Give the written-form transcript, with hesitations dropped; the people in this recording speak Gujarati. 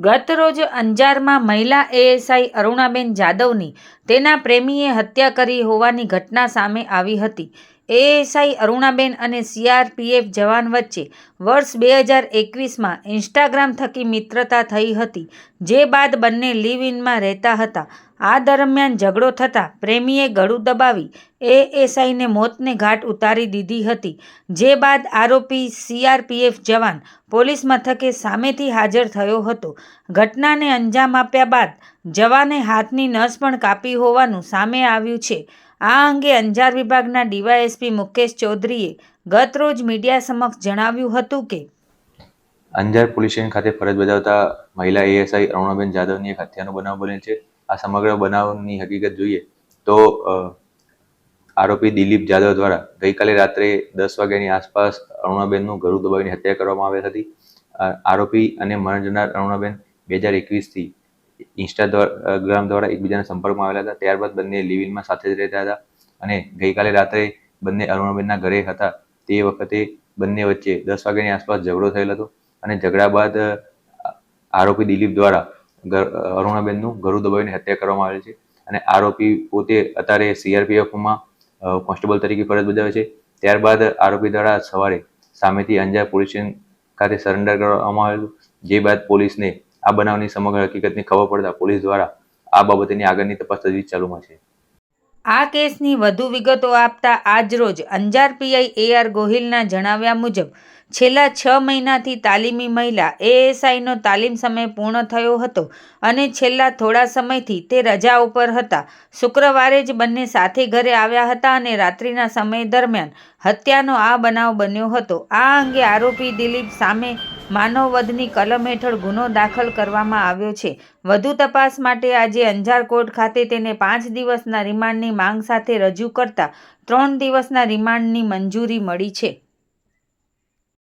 ગત રોજ અંજારમાં મહિલા એએસઆઈ અરુણાબેન જાદવની તેના પ્રેમીએ હત્યા કરી હોવાની ઘટના સામે આવી હતી. એએસઆઈ અરુણાબેન અને સીઆરપીએફ જવાન વચ્ચે વર્ષ 2021માં ઇન્સ્ટાગ્રામ થકી મિત્રતા થઈ હતી, જે બાદ બંને લિવ ઇનમાં રહેતા હતા. આ દરમિયાન ઝઘડો થતાં પ્રેમીએ ગળું દબાવી એએસઆઈને મોતને ઘાટ ઉતારી દીધી હતી, જે બાદ આરોપી સીઆરપીએફ જવાન પોલીસ મથકે સામેથી હાજર થયો હતો. ઘટનાને અંજામ આપ્યા બાદ જવાને હાથની નસ પણ કાપી હોવાનું સામે આવ્યું છે. આ અંગે અંજાર વિભાગના ડીવાયએસપી મુકેશ ચૌધરીએ ગત રોજ મીડિયા સમક્ષ જણાવ્યું હતું કે અંજાર પોલીસ સ્ટેશન ખાતે ફરજ બજાવતા મહિલા એએસઆઈ અરુણાબેન જાદવની એક હત્યાનો બનાવ બનેલ છે. આ સમગ્ર બનાવની હકીકત જોઈએ તો આરોપી દિલીપ જાદવ દ્વારા ગઈકાલે રાત્રે 10 વાગ્યાની આસપાસ અરુણાબેનનું ગળું દબાવીને હત્યા કરવામાં આવેલ હતી. આરોપી અને મરણ જનાર અરુણાબેન 2021થી ઇન્સ્ટાગ્રામ દ્વારા એકબીજાના સંપર્કમાં આવેલા હતા. ત્યારબાદ બંને લિવ ઇનમાં સાથે જ રહેતા હતા અને ગઈકાલે રાત્રે બંને અરુણાબેનના ઘરે હતા તે વખતે બંને વચ્ચે 10 વાગ્યાની આસપાસ ઝઘડો થયેલ હતો અને ઝઘડા બાદ આરોપી દિલીપ દ્વારા અરુણાબેનનું ગળું દબાવીને હત્યા કરવામાં આવેલ છે અને આરોપી પોતે અત્યારે સીઆરપીએફમાં કોન્સ્ટેબલ તરીકે ફરજ બજાવે છે. ત્યારબાદ આરોપી દ્વારા સવારે સામેથી અંજાર પોલીસ સ્ટેશન ખાતે સરેન્ડર કરવામાં આવેલું, જે બાદ પોલીસને આ બનાવની સમગ્ર હકીકતની ખબર પડતા પોલીસ દ્વારા આ બાબતેની આગળની તપાસ તજવીજ ચાલુમાં છે. આ કેસની વધુ વિગતો આપતા આજરોજ અંજાર પીઆઈ એઆર ગોહિલના જણાવ્યા મુજબ છેલ્લા 6 મહિનાથી તાલીમી મહિલા એએસઆઈનો તાલીમ સમય પૂર્ણ થયો હતો અને છેલ્લા થોડા સમયથી તે રજા ઉપર હતા. શુક્રવારે જ બંને સાથે ઘરે આવ્યા હતા અને રાત્રિના સમય દરમિયાન હત્યાનો આ બનાવ બન્યો હતો. આ અંગે આરોપી દિલીપ સામે માનવવધની કલમ હેઠળ ગુનો દાખલ કરવામાં આવ્યો છે. વધુ તપાસ માટે આજે અંજાર કોર્ટ ખાતે તેને 5 દિવસના રિમાન્ડની માંગ સાથે રજૂ કરતા 3 દિવસના રિમાન્ડની મંજૂરી મળી છે.